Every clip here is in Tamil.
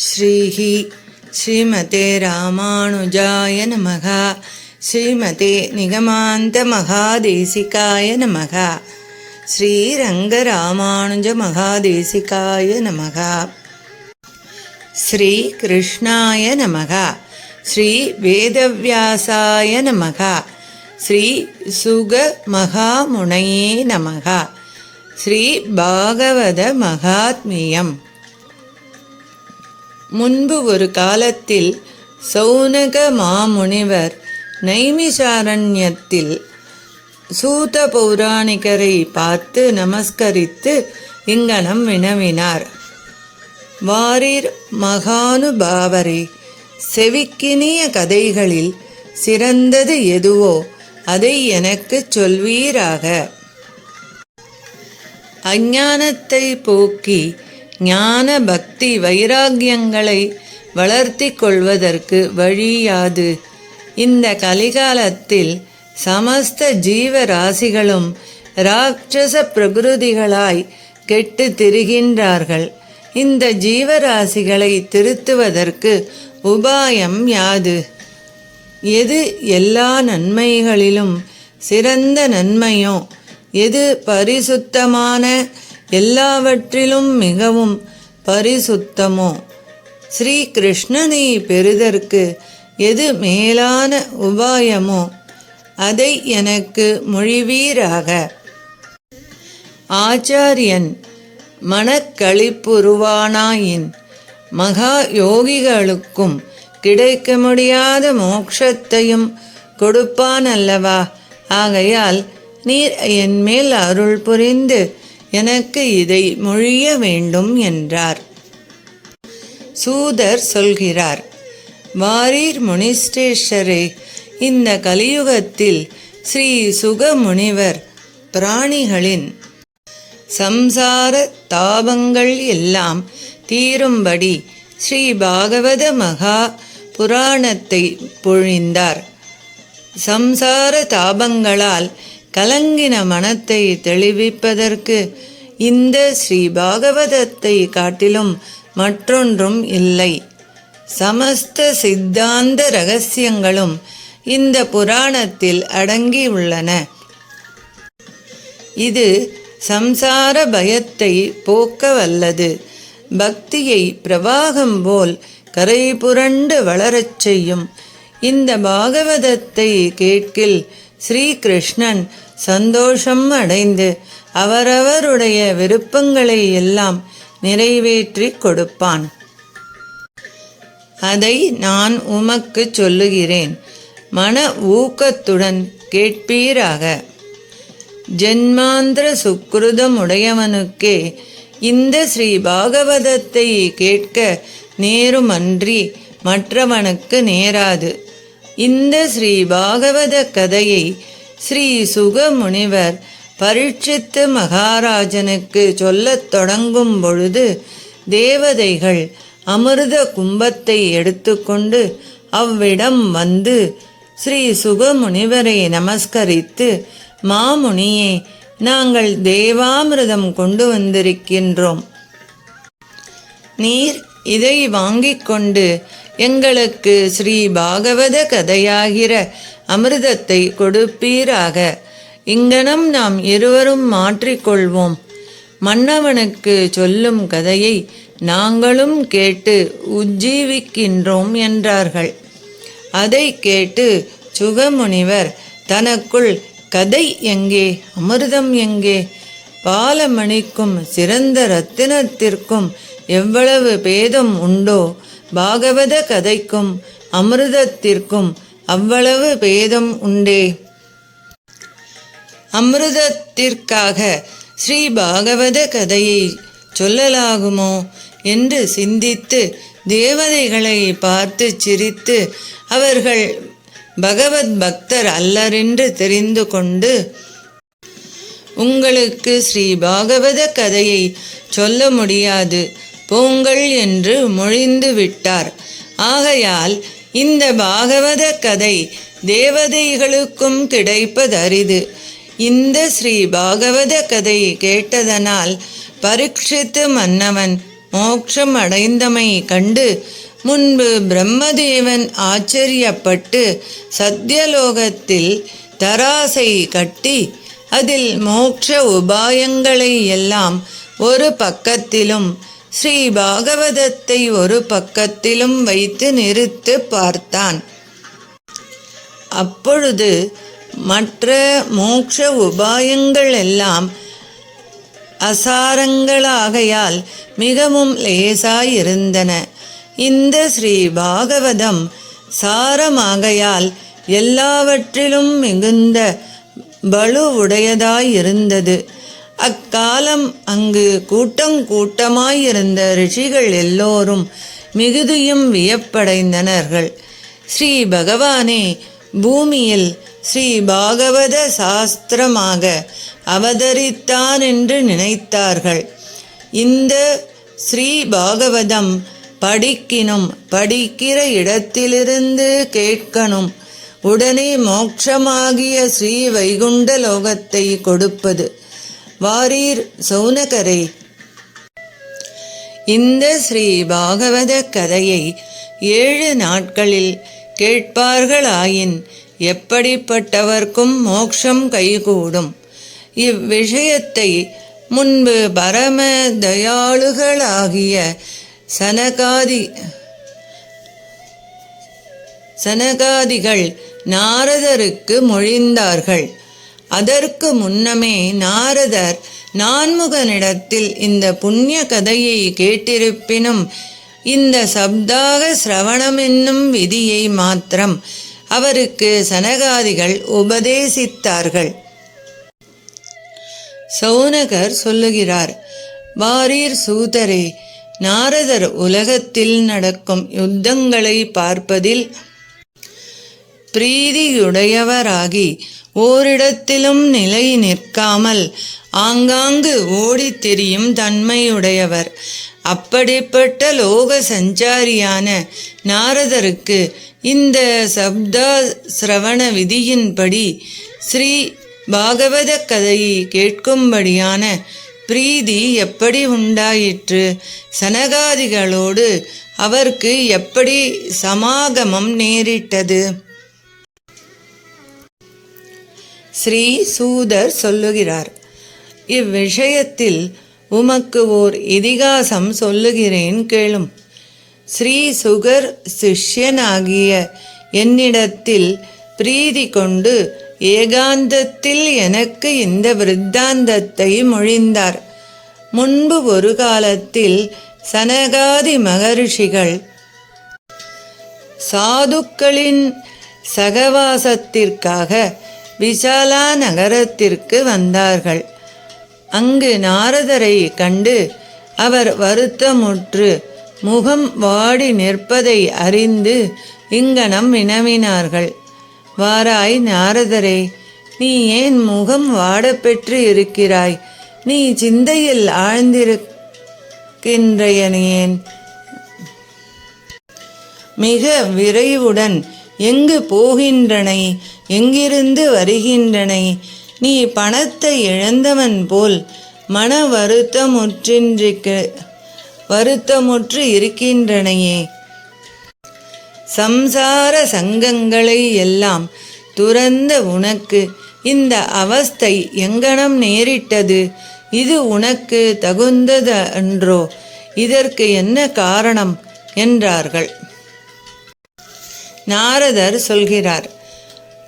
ஸ்ரீஹி ஸ்ரீமதே ராமானுஜாய நமஹ. ஸ்ரீமதே நிகமாந்த மகாதேசிகாய நமஹ. ஸ்ரீரங்கராமானுஜ மகாதேசிகாய நமஹ. ஸ்ரீ கிருஷ்ணாய நமஹ. ஸ்ரீ வேதவியாசாய நமஹ. ஸ்ரீ சுக மகாமுனையே நமஹ. ஸ்ரீ பாகவத மகாத்மியம். முன்பு ஒரு காலத்தில் சௌனக மாமுனிவர் நைமிஷாரண்யத்தில் சூத பௌராணிகரை பார்த்து நமஸ்கரித்து இங்கனம் வினவினார். வாரீர் மகானுபாவரே, செவிக்கினிய கதைகளில் சிறந்தது எதுவோ அதை எனக்கு சொல்வீராக. அஞ்ஞானத்தை போக்கி ஞான பக்தி வைராக்கியங்களை வளர்த்தி கொள்வதற்கு வழியாது. இந்த கலிகாலத்தில் சமஸ்த ஜீவராசிகளும் இராட்சச பிரகிருதிகளாய் கெட்டு திரிகின்றார்கள். இந்த ஜீவராசிகளை திருத்துவதற்கு உபாயம் யாது? எது எல்லா நன்மைகளிலும் சிறந்த நன்மையோ, எது பரிசுத்தமான எல்லாவற்றிலும் மிகவும் பரிசுத்தமோ, ஸ்ரீ கிருஷ்ணனை பெறுதற்கு எது மேலான உபாயமோ அதை எனக்கு மொழிவீராக. ஆச்சாரியன் மனக்களிப்புருவானாயின் மகா யோகிகளுக்கும் கிடைக்க முடியாத மோட்சத்தையும் கொடுப்பான் அல்லவா? ஆகையால் நீர் என்மேல் அருள் புரிந்து எனக்கு இதை மொழிய வேண்டும் என்றார். சூதர் சொல்கிறார், வாரீர் முனிஸ்ரேஷ்டரே, இந்த கலியுகத்தில் ஸ்ரீ சுகமுனிவர் பிராணிகளின் சம்சார தாபங்கள் எல்லாம் தீரும்படி ஸ்ரீ பாகவத மகா புராணத்தை பொழிந்தார். சம்சார தாபங்களால் கலங்கின மனத்தை தெளிவிப்பதற்கு இந்த ஸ்ரீ பாகவதத்தை காட்டிலும் மற்றொன்றும் இல்லை. சமஸ்த சித்தாந்த இரகசியங்களும் இந்த புராணத்தில் அடங்கியுள்ளன. இது சம்சார பயத்தை போக்க வல்லது. பக்தியை பிரவாகம் போல் கரை புரண்டு வளரச் செய்யும். இந்த பாகவதத்தை கேட்கில் ஸ்ரீகிருஷ்ணன் சந்தோஷம் அடைந்து அவரவருடைய விருப்பங்களை எல்லாம் நிறைவேற்றி கொடுப்பான். அதை நான் உமக்கு சொல்லுகிறேன், மன ஊக்கத்துடன் கேட்பீராக. ஜென்மாந்திர சுக்ருதம் உடையவனுக்கே இந்த ஸ்ரீ பாகவதத்தை கேட்க நேருமன்றி மற்றவனுக்கு நேராது. இந்த ஸ்ரீ பாகவத கதையை ஸ்ரீ சுகமுனிவர் பரீட்சித்து மகாராஜனுக்கு சொல்லத் தொடங்கும் பொழுது தேவதைகள் அமிர்த கும்பத்தை எடுத்துக்கொண்டு அவ்விடம் வந்து ஸ்ரீ சுகமுனிவரை நமஸ்கரித்து, மாமுனியே, நாங்கள் தேவாமிர்தம் கொண்டு வந்திருக்கின்றோம். நீர் இதை வாங்கிக் கொண்டு எங்களுக்கு ஸ்ரீ பாகவத கதையாகிற அமிர்தத்தை கொடுப்பீராக. இங்கனம் நாம் இருவரும் மாற்றிக்கொள்வோம். மன்னவனுக்கு சொல்லும் கதையை நாங்களும் கேட்டு உஜ்ஜீவிக்கின்றோம் என்றார்கள். அதை கேட்டு சுகமுனிவர் தனக்குள், கதை எங்கே, அமிர்தம் எங்கே? பாலமணிக்கும் சிறந்த ரத்தினத்திற்கும் எவ்வளவு பேதம் உண்டோ, பாகவத கதைக்கும் அமிர்தத்திற்கும் அவ்வளவு பேதம் உண்டே. அமிர்தத்திற்காக ஸ்ரீ பாகவத கதையை சொல்லலாகுமோ என்று சிந்தித்து தேவதைகளை பார்த்து சிரித்து அவர்கள் பகவத் பக்தர் அல்லரென்று தெரிந்து கொண்டு, உங்களுக்கு ஸ்ரீ பாகவத கதையை சொல்ல முடியாது, போங்கள் என்று மொழிந்து விட்டார். ஆகையால் இந்த பாகவத கதை தேவதைகளுக்கும் கிடைப்பதரிது. இந்த ஸ்ரீ பாகவத கதை கேட்டதனால் பரீட்சித்து மன்னவன் மோட்சம் அடைந்தமை கண்டு முன்பு பிரம்மதேவன் ஆச்சரியப்பட்டு சத்தியலோகத்தில் தராசை கட்டி அதில் மோட்ச உபாயங்களை எல்லாம் ஒரு பக்கத்திலும் ஸ்ரீ பாகவதத்தை ஒரு பக்கத்திலும் வைத்து நிறுத்து பார்த்தான். அப்பொழுது மற்ற மோட்ச உபாயங்கள் எல்லாம் அசாரங்களாகையால் மிகவும் லேசாயிருந்தன. இந்த ஸ்ரீ பாகவதம் சாரமாகையால் எல்லாவற்றிலும் மிகுந்த பலுவுடையதாயிருந்தது. அக்காலம் அங்கு கூட்டமாயிருந்த ரிஷிகள் எல்லோரும் மிகுதியும் வியப்படைந்தனர்கள். ஸ்ரீ பகவானே பூமியில் ஸ்ரீ பாகவத சாஸ்திரமாக அவதரித்தான் என்று நினைத்தார்கள். இந்த ஸ்ரீ பாகவதம் படிக்கிற இடத்திலிருந்து கேட்கணும், உடனே மோட்சமாகிய ஸ்ரீ வைகுண்ட லோகத்தை கொடுப்பது. வாரீர் சௌனகரே, இந்த ஸ்ரீ பாகவத கதையை 7 நாட்களில் கேட்பார்களாயின் எப்படிப்பட்டவர்க்கும் மோட்சம் கைகூடும். இவ்விஷயத்தை முன்பு பரம தயாளுகளாகிய சனகாதிகள் நாரதருக்கு மொழிந்தார்கள். அதற்கு முன்னமே நாரதர் நான்முகனிடத்தில் இந்த புண்ணிய கதையை கேட்டிருப்பினும் இந்த சப்தாக சிரவணம் என்னும் விதியை மாத்திரம் அவருக்கு சனகாதிகள் உபதேசித்தார்கள். சௌனகர் சொல்லுகிறார், வாரீர் சூதரே, நாரதர் உலகத்தில் நடக்கும் யுத்தங்களை பார்ப்பதில் பிரீதியுடையவராகி ஓரிடத்திலும் நிலை நிற்காமல் ஆங்காங்கு ஓடித் திரியும் தன்மையுடையவர். அப்படிப்பட்ட லோக சஞ்சாரியான நாரதருக்கு இந்த சப்தா சிரவண விதியின்படி ஸ்ரீ பாகவத கதையை கேட்கும்படியான பிரீதி எப்படி உண்டாயிற்று? சனகாதிகளோடு அவருக்கு எப்படி சமாகமம் நேரிட்டது? ஸ்ரீ சூதர் சொல்லுகிறார், இவ்விஷயத்தில் உமக்கு ஓர் இதிகாசம் சொல்லுகிறேன் கேளும். ஸ்ரீ சுகர் சிஷ்யனாகிய என்னிடத்தில் பிரீதி கொண்டு ஏகாந்தத்தில் எனக்கு இந்த விருத்தாந்தத்தை மொழிந்தார். முன்பு ஒரு காலத்தில் சனகாதி மகரிஷிகள் சாதுக்களின் சகவாசத்திற்காக விசாலா நகரத்திற்கு வந்தார்கள். அங்கு நாரதரை கண்டு அவர் வருத்தமுற்று முகம் வாடி நிற்பதை அறிந்து இங்கனம் வினவினார்கள். வாராய் நாரதரே, நீ ஏன் முகம் வாடப்பெற்று இருக்கிறாய்? நீ சிந்தையில் ஆழ்ந்திருக்கின்றேன். மிக விரைவுடன் எங்கு போகின்றனை? எங்கிருந்து வருகின்றனை? நீ பணத்தை இழந்தவன் போல் மன வருத்தமுற்று இருக்கின்றனையே. சம்சார சங்கங்களை எல்லாம் துறந்த உனக்கு இந்த அவஸ்தை எங்கனம் நேரிட்டது? இது உனக்கு தகுந்தது அன்றோ? இதற்கு என்ன காரணம் என்றார்கள். நாரதர் சொல்கிறார்,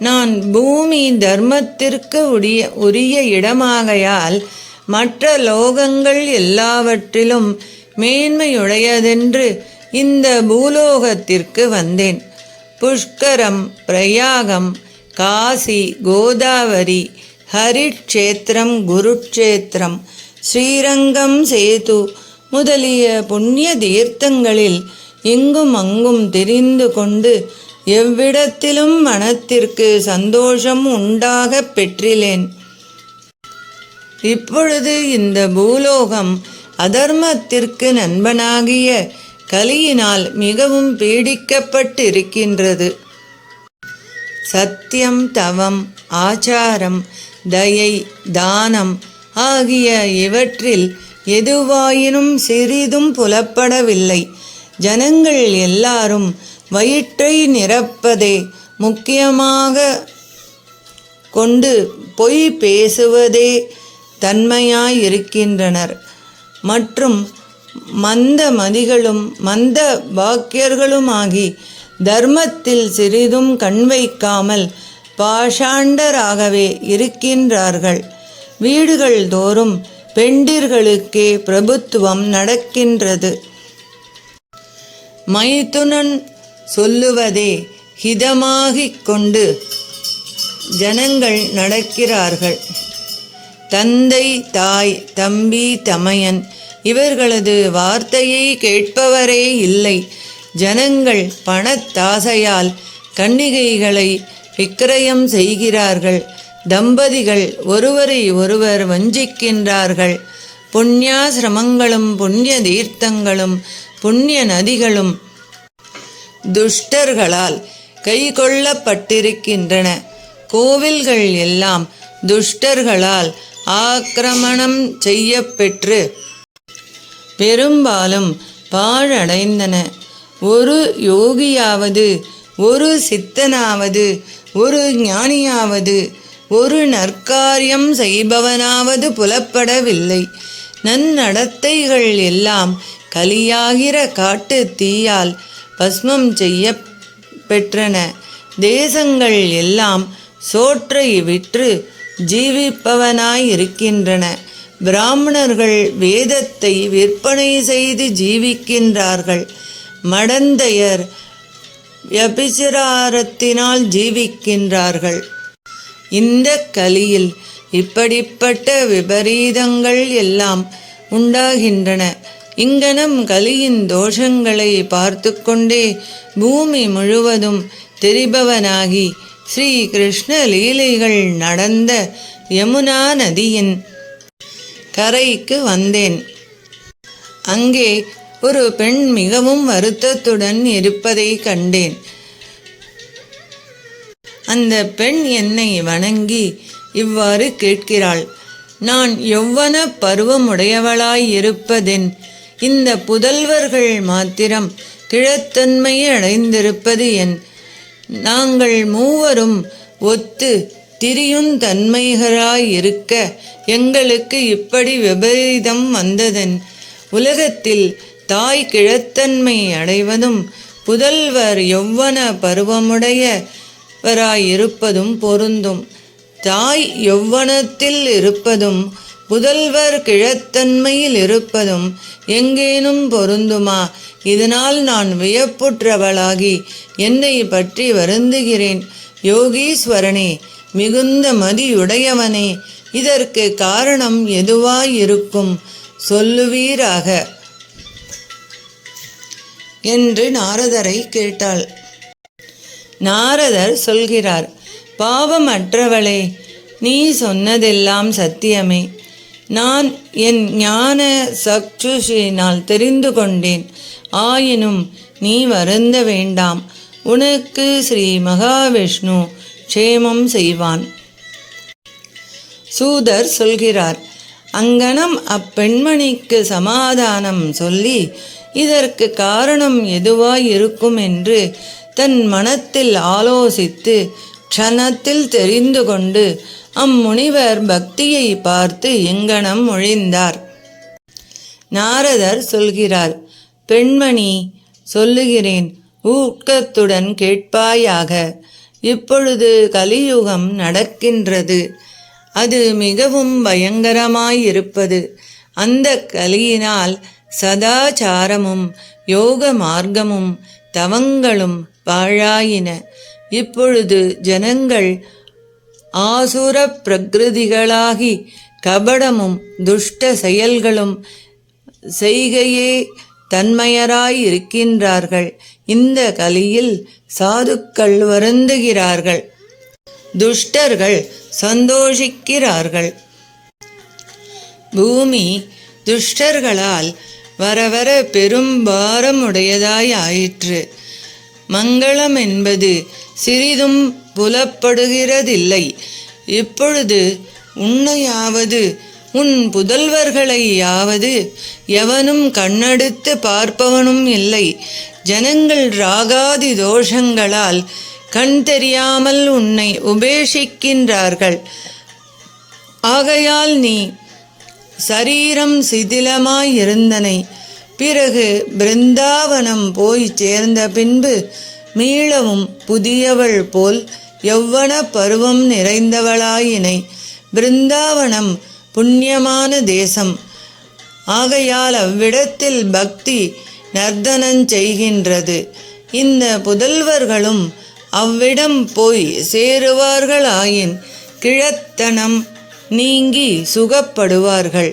நான் பூமி தர்மத்திற்கு உரிய இடமாகையால் மற்ற லோகங்கள் எல்லாவற்றிலும் மேன்மையுடையதென்று இந்த பூலோகத்திற்கு வந்தேன். புஷ்கரம், பிரயாகம், காசி, கோதாவரி, ஹரிட்சேத்திரம், குருட்சேத்திரம், ஸ்ரீரங்கம், சேது முதலிய புண்ணிய தீர்த்தங்களில் இங்கும் அங்கும் தெரிந்து கொண்டு எவ்விடத்திலும் மனத்திற்கு சந்தோஷம் உண்டாக பெற்றிலேன். இப்பொழுது இந்த பூலோகம் அதர்மத்திற்கு நண்பனாகிய கலியினால் மிகவும் பீடிக்கப்பட்டு இருக்கின்றது. சத்தியம், தவம், ஆச்சாரம், தயை, தானம் ஆகிய இவற்றில் எதுவாயினும் சிறிதும் புலப்படவில்லை. ஜனங்கள் எல்லாரும் வயிற்றை நிரப்பதே முக்கியமாக கொண்டு பொய் பேசுவதே தன்மையாயிருக்கின்றனர். மற்றும் மந்த மதிகளும் மந்த பாக்கியர்களுமாகி தர்மத்தில் சிறிதும் கண் வைக்காமல் பாஷாண்டராகவே இருக்கின்றார்கள். வீடுகள் தோறும் பெண்டிர்களுக்கே பிரபுத்துவம் நடக்கின்றது. மைத்துனன் சொல்லுவதே ஹிதமாகிக் கொண்டு ஜனங்கள் நடக்கிறார்கள். தந்தை, தாய், தம்பி, தமையன் இவர்களது வார்த்தையை கேட்பவரே இல்லை. ஜனங்கள் பணத்தாசையால் கன்னிகைகளை விக்கிரயம் செய்கிறார்கள். தம்பதிகள் ஒருவரை ஒருவர் வஞ்சிக்கின்றார்கள். புண்ணியாசிரமங்களும் புண்ணிய தீர்த்தங்களும் புண்ணிய நதிகளும் துஷ்டர்களால் கைக்கொள்ளப்பட்டிருக்கின்றன. கோவில்கள் எல்லாம் துஷ்டர்களால் ஆக்கிரமணம் செய்யப்பெற்று பெரும்பாலும் பாழடைந்தன. ஒரு யோகியாவது, ஒரு சித்தனாவது, ஒரு ஞானியாவது, ஒரு நற்காரியம் செய்பவனாவது புலப்படவில்லை. நன்னடத்தைகள் எல்லாம் கலியாகிற காட்டு தீயால் பஸ்மம் செய்ய பெற்றன. தேசங்கள் எல்லாம் சோற்றை விற்று ஜீவிப்பவனாயிருக்கின்றன. பிராமணர்கள் வேதத்தை விற்பனை செய்து ஜீவிக்கின்றார்கள். மடந்தையர் விபச்சாரத்தினால் ஜீவிக்கின்றார்கள். இந்த கலியில் இப்படிப்பட்ட விபரீதங்கள் எல்லாம் உண்டாகின்றன. இங்கனம் கலியின் தோஷங்களை பார்த்து கொண்டே பூமி முழுவதும் தெரிபவனாகி ஸ்ரீ கிருஷ்ண லீலைகள் நடந்த யமுனா நதியின் கரைக்கு வந்தேன். அங்கே ஒரு பெண் மிகவும் வருத்தத்துடன் இருப்பதை கண்டேன். அந்த பெண் என்னை வணங்கி இவ்வாறு கேட்கிறாள்: நான் யௌவன பருவமுடையவளாயிருப்பதென்? இந்த புதல்வர்கள் மாத்திரம் கிழத்தன்மை அடைந்திருப்பது என்? நாங்கள் மூவரும் ஒத்து திரியுந்தன்மைகளாயிருக்க எங்களுக்கு இப்படி விபரீதம் வந்ததென்? உலகத்தில் தாய் கிழத்தன்மை அடைவதும் புதல்வர் யௌவன பருவமுடையவராயிருப்பதும் பொருந்தும். தாய் யௌவனத்தில் இருப்பதும் புதல்வர் கிழத்தன்மையில் இருப்பதும் எங்கேனும் பொருந்துமா? இதனால் நான் வியப்புற்றவளாகி என்னை பற்றி வருந்துகிறேன். யோகீஸ்வரனே, மிகுந்த மதியுடையவனே, இதற்கு காரணம் எதுவாயிருக்கும்? சொல்லுவீராக என்று நாரதரை கேட்டாள். நாரதர் சொல்கிறார்: பாவமற்றவளே, நீ சொன்னதெல்லாம் சத்தியமே. நான் என் ஞான சக்ஷுஷினால் தெரிந்து கொண்டேன். ஆயினும் நீ வருந்த வேண்டாம். உனக்கு ஸ்ரீ மகாவிஷ்ணு க்ஷேமம் செய்வான். சூதர் சொல்கிறார்: அங்கனம் அப்பெண்மணிக்கு சமாதானம் சொல்லி இதற்கு காரணம் எதுவாயிருக்கும் என்று தன் மனத்தில் ஆலோசித்து க்ஷணத்தில் தெரிந்து கொண்டு அம்முனிவர் பக்தியை பார்த்து எங்கனம் மொழிந்தார். நாரதர் சொல்கிறார்: பெண்மணி, சொல்லுகிறேன், ஊக்கத்துடன் கேட்பாயாக. இப்பொழுது கலியுகம் நடக்கின்றது. அது மிகவும் பயங்கரமாயிருப்பது. அந்த கலியினால் சதாச்சாரமும் யோக மார்க்கமும் தவங்களும் பாழாயின. இப்பொழுது ஜனங்கள் ஆசுர பிரகிருதிகளாகி கபடமும் துஷ்ட செயல்களும் செய்கையே தன்மையராயிருக்கின்றார்கள். இந்த கலியில் சாதுக்கள் வருந்துகிறார்கள், துஷ்டர்கள் சந்தோஷிக்கிறார்கள். பூமி துஷ்டர்களால் வர வர பெரும் பாரமுடையதாய் ஆயிற்று. மங்களம் என்பது சிறிதும் புலப்படுகிறதில்லை. இப்பொழுது உன்னையாவது உன் புதல்வர்களையாவது எவனும் கண்ணெடுத்து பார்ப்பவனும் இல்லை. ஜனங்கள் ராகாதி தோஷங்களால் கண் தெரியாமல் உன்னை உபேஷிக்கின்றார்கள். ஆகையால் நீ சரீரம் சிதிலமாயிருந்தனை. பிறகு பிருந்தாவனம் போய் சேர்ந்த பின்பு மீளவும் புதியவள் போல் யௌவன பருவம் நிறைந்தவளாயினை. பிருந்தாவனம் புண்ணியமான தேசம். ஆகையால் அவ்விடத்தில் பக்தி நர்த்தனஞ்செய்கின்றது. இந்த புதல்வர்களும் அவ்விடம் போய் சேருவார்களாயின் கிழத்தனம் நீங்கி சுகப்படுவார்கள்.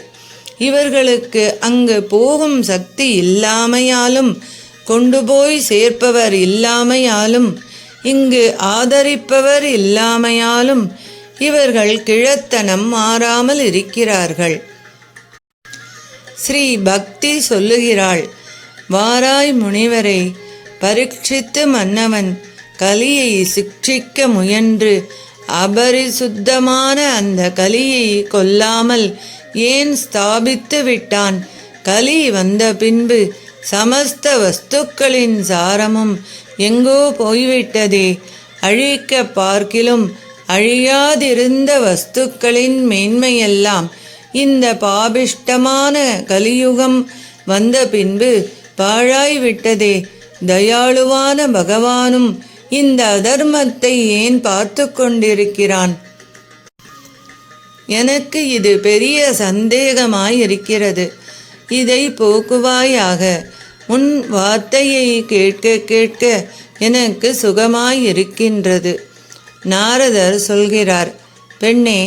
இவர்களுக்கு அங்கு போகும் சக்தி இல்லாமையாலும் கொண்டு போய் சேர்ப்பவர் இல்லாமையாலும் இங்கு ஆதரிப்பவர் இல்லாமையாலும் இவர்கள் கிழத்தனம் மாறாமல் இருக்கிறார்கள். ஸ்ரீ பக்தி சொல்லுகிறாள், வாராய் முனிவரை, பரீட்சித்து மன்னவன் கலியை சிக்ஷிக்க முயன்று அபரிசுத்தமான அந்த கலியை கொல்லாமல் ஏன் ஸ்தாபித்து விட்டான்? கலி வந்த பின்பு சமஸ்த வஸ்துக்களின் சாரமும் எங்கோ போய்விட்டதே. அழிக்க பார்க்கிலும் அழியாதிருந்த வஸ்துக்களின் மேன்மையெல்லாம் இந்த பாபிஷ்டமான கலியுகம் வந்த பின்பு பாழாய்விட்டதே. தயாளுவான பகவானும் இந்த அதர்மத்தை ஏன் பார்த்து கொண்டிருக்கிறான்? எனக்கு இது பெரிய சந்தேகமாயிருக்கிறது. இதை போக்குவாயாக. உன் வார்த்தையை கேட்க கேட்க எனக்கு சுகமாயிருக்கின்றது. நாரதர் சொல்கிறார், பெண்ணே,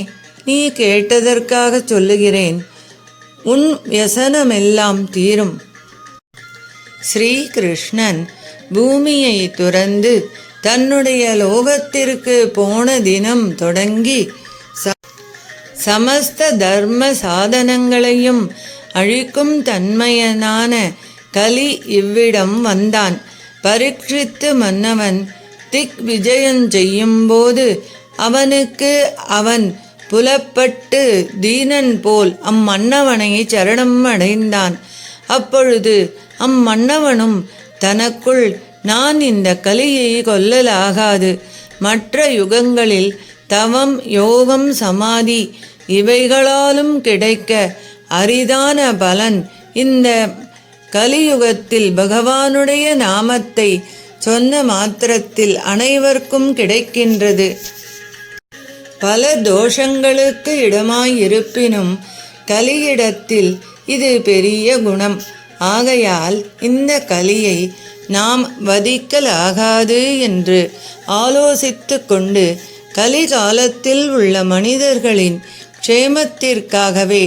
நீ கேட்டதற்காக சொல்லுகிறேன். உன் வியசனமெல்லாம் தீரும். ஸ்ரீகிருஷ்ணன் பூமியை துறந்து தன்னுடைய லோகத்திற்கு போன தினம் தொடங்கி சமஸ்த தர்ம சாதனங்களையும் அழிக்கும் தன்மையனான கலி இவ்விடம் வந்தான். பரீட்சித்து மன்னவன் திக் விஜயம் செய்யும்போது அவனுக்கு அவன் புலப்பட்டு தீனன் போல் அம்மன்னவனை சரணம் அடைந்தான். அப்பொழுது அம்மன்னவனும் தனக்குள், நான் இந்த கலியை கொல்லலாகாது. மற்ற யுகங்களில் தவம், யோகம், சமாதி இவைகளாலும் கிடைக்க அரிதான பலன் இந்த கலியுகத்தில் பகவானுடைய நாமத்தை சொன்ன மாத்திரத்தில் அனைவருக்கும் கிடைக்கின்றது. பல தோஷங்களுக்கு இடமாயிருப்பினும் கலியிடத்தில் இது பெரிய குணம். ஆகையால் இந்த கலியை நாம் வதிக்கலாகாது என்று ஆலோசித்து கொண்டு கலிகாலத்தில் உள்ள மனிதர்களின் க்ஷேமத்திற்காகவே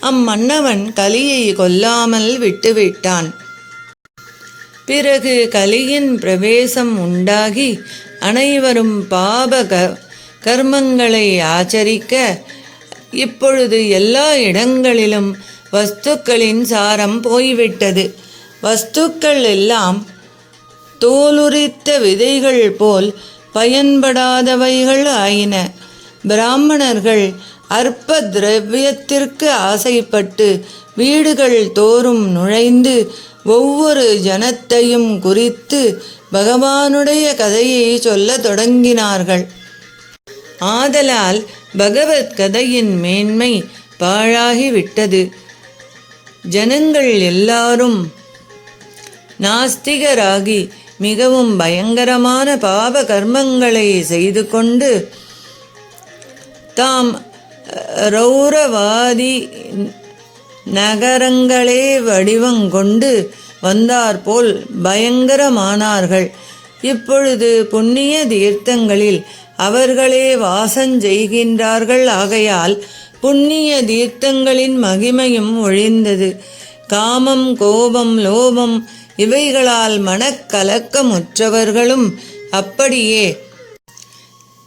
அம்மன்னவன் கலியை கொல்லாமல் விட்டுவிட்டான். பிறகு கலியின் பிரவேசம் உண்டாகி அனைவரும் பாப கர்மங்களை ஆச்சரிக்க இப்பொழுது எல்லா இடங்களிலும் வஸ்துக்களின் சாரம் போய்விட்டது. வஸ்துக்கள் எல்லாம் தோலுரித்த விதைகள் போல் பயன்படாதவைகள் ஆயின. பிராமணர்கள் அற்ப திரவியத்திற்கு ஆசைப்பட்டு வீடுகள் தோறும் நுழைந்து ஒவ்வொரு ஜனத்தையும் குறித்து பகவானுடைய கதையை சொல்ல தொடங்கினார்கள். ஆதலால் பகவத் கதையின் மேன்மை பாழாகிவிட்டது. ஜனங்கள் எல்லாரும் நாஸ்திகராகி மிகவும் பயங்கரமான பாப கர்மங்களை செய்து கொண்டு தாம் ரௌரவாதி நகரங்களே வடிவங்கொண்டு வந்தாற்போல் பயங்கரமானார்கள். இப்பொழுது புண்ணிய தீர்த்தங்களில் அவர்களே வாசஞ்செய்கின்றார்கள். ஆகையால் புண்ணிய தீர்த்தங்களின் மகிமையும் ஒழிந்தது. காமம், கோபம், லோபம் இவைகளால் மனக்கலக்கமுற்றவர்களும் அப்படியே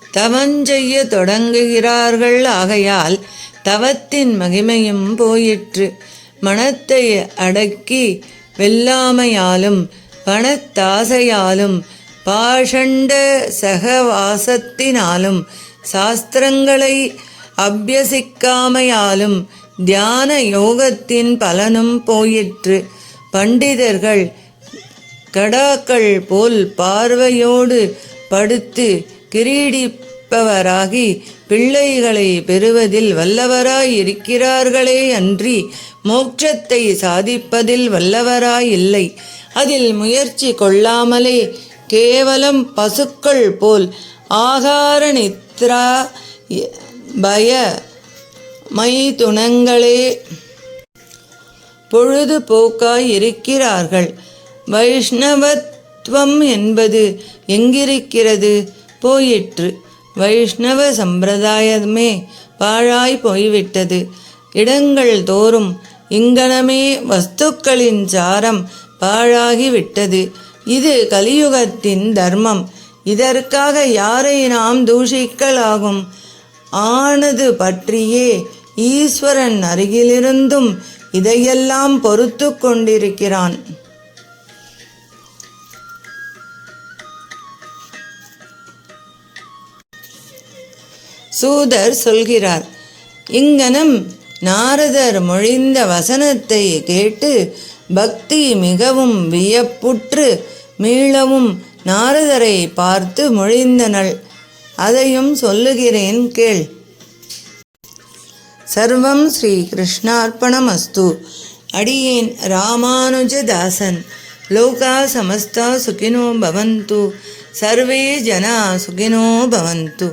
தவஞ்செய்ய தொடங்குகிறார்கள். ஆகையால் தவத்தின் மகிமையும் போயிற்று. மனத்தை அடக்கி வெல்லாமையாலும் பணத்தாசையாலும் பாஷண்ட சகவாசத்தினாலும் சாஸ்திரங்களை அபியசிக்காமையாலும் தியான யோகத்தின் பலனும் போயிற்று. பண்டிதர்கள் கடாக்கள் போல் பார்வையோடு படுத்து கிரீடிப்பவராகி பிள்ளைகளை பெறுவதில் வல்லவராய் இருக்கிறார்களே அன்றி மோட்சத்தை சாதிப்பதில் வல்லவராய் இல்லை. அதில் முயற்சி கொள்ளாமலே கேவலம் பசுக்கள் போல் ஆகார நித்ரா பய மைதுனங்களே பொழுதுபோக்காய் இருக்கிறார்கள். வைஷ்ணவத்துவம் என்பது எங்கிருக்கிறது? போயிற்று. வைஷ்ணவ சம்பிரதாயமே பாழாய் போய்விட்டது. இடங்கள் தோறும் இங்கனமே வஸ்துக்களின் சாரம் பாழாகிவிட்டது. இது கலியுகத்தின் தர்மம். இதற்காக யாரை நாம் தூஷிக்கலாகும்? ஆனது பற்றியே ஈஸ்வரன் அருகிலிருந்தும் இதையெல்லாம் பொறுத்து கொண்டிருக்கிறான். சூதர் சொல்கிறார், இங்கனம் நாரதர் மொழிந்த வசனத்தை கேட்டு பக்தி மிகவும் வியப்புற்று மீளவும் நாரதரை பார்த்து மொழிந்தனள். அதையும் சொல்லுகிறேன் கேள். சர்வம் ஸ்ரீ கிருஷ்ணார்ப்பணமஸ்து. அடியேன் ராமானுஜதாசன். லோகா சமஸ்தா சுகினோ பவந்து. சர்வே ஜனா சுகினோ பவந்து.